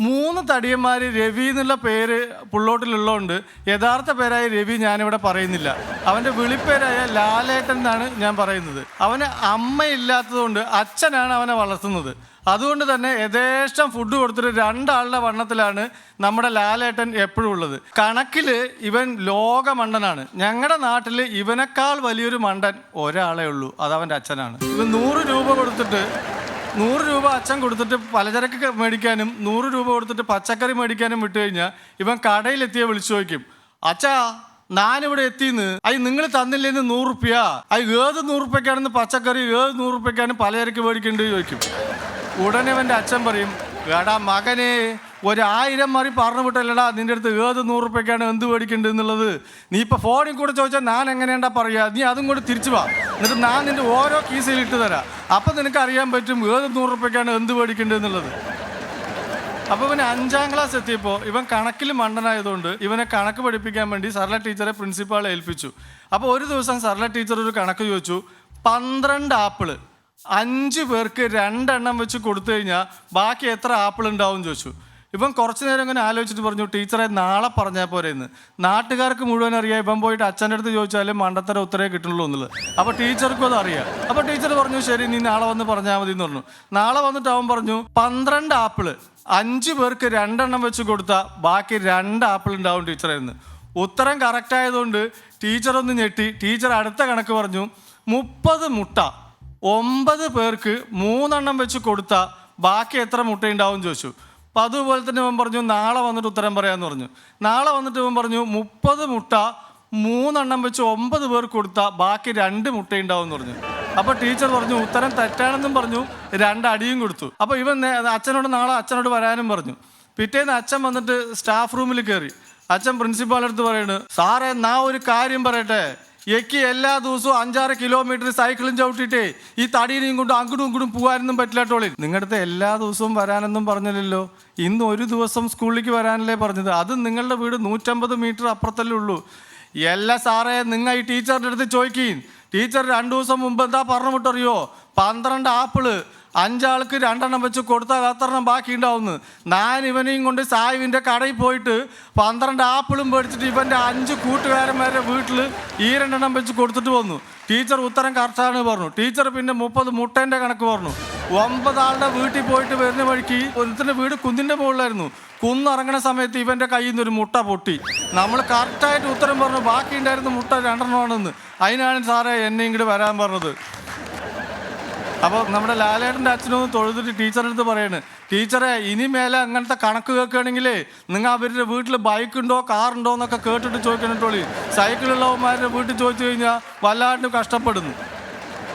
3 തടിയന്മാര് രവി എന്നുള്ള പേര് പുള്ളോട്ടിലുള്ളതുകൊണ്ട് യഥാർത്ഥ പേരായ രവി ഞാനിവിടെ പറയുന്നില്ല. അവൻ്റെ വിളിപ്പേരായ ലാലേട്ടൻ എന്നാണ് ഞാൻ പറയുന്നത്. അവന് അമ്മയില്ലാത്തതുകൊണ്ട് അച്ഛനാണ് അവനെ വളർത്തുന്നത്. അതുകൊണ്ട് തന്നെ യഥേഷ്ടം ഫുഡ് കൊടുത്തിട്ട് 2 ആളുടെ വണ്ണത്തിലാണ് നമ്മുടെ ലാലേട്ടൻ എപ്പോഴും ഉള്ളത്. കണക്കിൽ ഇവൻ ലോകമണ്ടനാണ്. ഞങ്ങളുടെ നാട്ടിൽ ഇവനേക്കാൾ വലിയൊരു മണ്ടൻ ഒരാളേ ഉള്ളൂ, അതവൻ്റെ അച്ഛനാണ്. ഇവൻ 100 രൂപ കൊടുത്തിട്ട് 100 രൂപ അച്ഛൻ കൊടുത്തിട്ട് പലചരക്ക് മേടിക്കാനും 100 രൂപ കൊടുത്തിട്ട് പച്ചക്കറി മേടിക്കാനും വിട്ടു കഴിഞ്ഞാൽ ഇവൻ കടയിലെത്തിയ വിളിച്ചു ചോദിക്കും, അച്ഛാ ഞാനിവിടെ എത്തിന്ന്, അത് നിങ്ങൾ തന്നില്ലേന്ന് 100 റുപ്യ, അത് ഏത് 100 റുപ്യക്കാണെന്ന് പച്ചക്കറി, ഏത് 100 റുപ്യക്കാണ് പലചരക്ക് മേടിക്കേണ്ടത് ചോദിക്കും. ഉടനെ അവൻ്റെ അച്ഛൻ പറയും, എടാ മകനെ 1000 മാറി പറഞ്ഞു വിട്ടല്ലടാ നിൻ്റെ അടുത്ത് ഏത് 100 റുപ്യക്കാണ് എന്ത് മേടിക്കേണ്ടത് എന്നുള്ളത്. നീ ഇപ്പോൾ ഫോണിൽ കൂടെ ചോദിച്ചാൽ ഞാൻ എങ്ങനെയാണ്ടാ പറയുക, നീ അതും കൂടെ തിരിച്ചു വാ, എന്നിട്ട് ഞാൻ നിൻ്റെ ഓരോ കീസിൽ ഇട്ട് തരാം, അപ്പം നിനക്ക് അറിയാൻ പറ്റും ഏത് 100 റുപ്യക്കാണ് എന്ത് മേടിക്കേണ്ടത് എന്നുള്ളത്. അപ്പോൾ ഇവന് 5ാം ക്ലാസ് എത്തിയപ്പോൾ ഇവൻ കണക്കിൽ മണ്ടനായതുകൊണ്ട് ഇവനെ കണക്ക് പഠിപ്പിക്കാൻ വേണ്ടി സർല ടീച്ചറെ പ്രിൻസിപ്പാളെ ഏൽപ്പിച്ചു. അപ്പോൾ ഒരു ദിവസം സർല ടീച്ചർ ഒരു കണക്ക് ചോദിച്ചു, 12 ആപ്പിള് 5 പേർക്ക് 2 എണ്ണം വെച്ച് കൊടുത്തു കഴിഞ്ഞാൽ ബാക്കി എത്ര ആപ്പിൾ ഉണ്ടാവും ചോദിച്ചു. ഇവൻ കുറച്ച് നേരം ഇങ്ങനെ ആലോചിച്ചിട്ട് പറഞ്ഞു, ടീച്ചറെ നാളെ പറഞ്ഞാൽ പോരെ എന്ന്. നാട്ടുകാർക്ക് മുഴുവൻ അറിയാം ഇവൻ പോയിട്ട് അച്ഛൻ്റെ അടുത്ത് ചോദിച്ചാലും മണ്ടത്തര ഉത്തരേ കിട്ടുള്ളൂ എന്നുള്ളത്. അപ്പോൾ ടീച്ചർക്കും അത് അറിയാം. അപ്പോൾ ടീച്ചർ പറഞ്ഞു, ശരി നീ നാളെ വന്ന് പറഞ്ഞാൽ മതി എന്ന് പറഞ്ഞു. നാളെ വന്നിട്ട് അവൻ പറഞ്ഞു, 12 ആപ്പിള് 5 പേർക്ക് 2 എണ്ണം വെച്ച് കൊടുത്താൽ ബാക്കി 2 ആപ്പിൾ ഉണ്ടാവും ടീച്ചറായിരുന്നു. ഉത്തരം കറക്റ്റ് ആയതുകൊണ്ട് ടീച്ചർ ഒന്ന് ഞെട്ടി. ടീച്ചർ അടുത്ത കണക്ക് പറഞ്ഞു, 30 മുട്ട 9 പേർക്ക് 3 എണ്ണം വെച്ച് കൊടുത്താൽ ബാക്കി എത്ര മുട്ടയുണ്ടാവും ചോദിച്ചു. അപ്പം അതുപോലെ തന്നെ ഇവൻ പറഞ്ഞു, നാളെ വന്നിട്ട് ഉത്തരം പറയാമെന്ന് പറഞ്ഞു. നാളെ വന്നിട്ട് ഇവൻ പറഞ്ഞു, 30 മുട്ട 3 എണ്ണം വെച്ച് 9 പേർക്ക് കൊടുത്താൽ ബാക്കി 2 മുട്ടയുണ്ടാവും എന്ന് പറഞ്ഞു. അപ്പോൾ ടീച്ചർ പറഞ്ഞു ഉത്തരം തെറ്റാണെന്നും പറഞ്ഞു, 2 അടിയും കൊടുത്തു. അപ്പോൾ ഇവൻ അച്ഛനോട് നാളെ അച്ഛനോട് വരാനും പറഞ്ഞു. പിറ്റേന്ന് അച്ഛൻ വന്നിട്ട് സ്റ്റാഫ് റൂമിൽ കയറി. അച്ഛൻ പ്രിൻസിപ്പാളിൻ്റെ അടുത്ത് പറയുന്നു, സാറേ ഞാൻ ഒരു കാര്യം പറയട്ടെ, എനിക്ക് എല്ലാ ദിവസവും 5-6 കിലോമീറ്റർ സൈക്കിളും ചവിട്ടിയിട്ടേ ഈ തടീനെയും കൊണ്ട് അങ്ങോട്ടും ഇങ്ങോട്ടും പോകാനൊന്നും പറ്റില്ലാട്ടോളി. നിങ്ങളുടെ അടുത്ത് എല്ലാ ദിവസവും വരാനൊന്നും പറഞ്ഞില്ലല്ലോ, ഇന്ന് ഒരു ദിവസം സ്കൂളിലേക്ക് വരാനല്ലേ പറഞ്ഞത്, അത് നിങ്ങളുടെ വീട് 150 മീറ്റർ അപ്പുറത്തല്ലേ ഉള്ളൂ. എല്ലാ സാറേ നിങ്ങൾ ഈ ടീച്ചറിൻ്റെ അടുത്ത് ചോദിക്കുകയും, ടീച്ചർ 2 ദിവസം മുമ്പ് എന്താ പറഞ്ഞു വിട്ടറിയോ, 12 ആപ്പിള് 5 ആൾക്ക് 2 എണ്ണം വെച്ച് കൊടുത്താൽ 10 എണ്ണം ബാക്കി ഉണ്ടാവുന്നു. ഞാൻ ഇവനെയും കൊണ്ട് സായുവിൻ്റെ കടയിൽ പോയിട്ട് 12 ആപ്പിളും മേടിച്ചിട്ട് ഇവൻ്റെ 5 കൂട്ടുകാരന്മാരുടെ വീട്ടിൽ ഈ 2 എണ്ണം വെച്ച് കൊടുത്തിട്ട് വന്നു. ടീച്ചർ ഉത്തരം കറക്റ്റാണ് പറഞ്ഞു. ടീച്ചർ പിന്നെ 30 മുട്ടേൻ്റെ കണക്ക് പറഞ്ഞു. 9 ആളുടെ വീട്ടിൽ പോയിട്ട് വരുന്ന വഴിക്ക് ഒരുത്തിൻ്റെ വീട് കുന്നിൻ്റെ മുകളിലായിരുന്നു. കുന്നിറങ്ങണ സമയത്ത് ഇവൻ്റെ കയ്യിൽ നിന്ന് ഒരു മുട്ട പൊട്ടി. നമ്മൾ കറക്റ്റായിട്ട് ഉത്തരം പറഞ്ഞു, ബാക്കി ഉണ്ടായിരുന്ന മുട്ട 2 എണ്ണമാണെന്ന്. അതിനാണ് സാറേ എന്നെ ഇങ്ങോട്ട് വരാൻ പറഞ്ഞത്. അപ്പോൾ നമ്മുടെ ലാലേട്ടൻ്റെ അച്ഛനൊന്ന് തൊഴുതിട്ട് ടീച്ചറിൻ്റെ അടുത്ത് പറയാണ്, ടീച്ചറെ ഇനി മേലെ അങ്ങനത്തെ കണക്ക് കേൾക്കുകയാണെങ്കിലേ നിങ്ങൾ അവരുടെ വീട്ടിൽ ബൈക്കുണ്ടോ കാറുണ്ടോ എന്നൊക്കെ കേട്ടിട്ട് ചോദിക്കണിട്ടോളി. സൈക്കിളുള്ളവന്മാരുടെ വീട്ടിൽ ചോദിച്ചു കഴിഞ്ഞാൽ വല്ലാണ്ട് കഷ്ടപ്പെടുന്നു.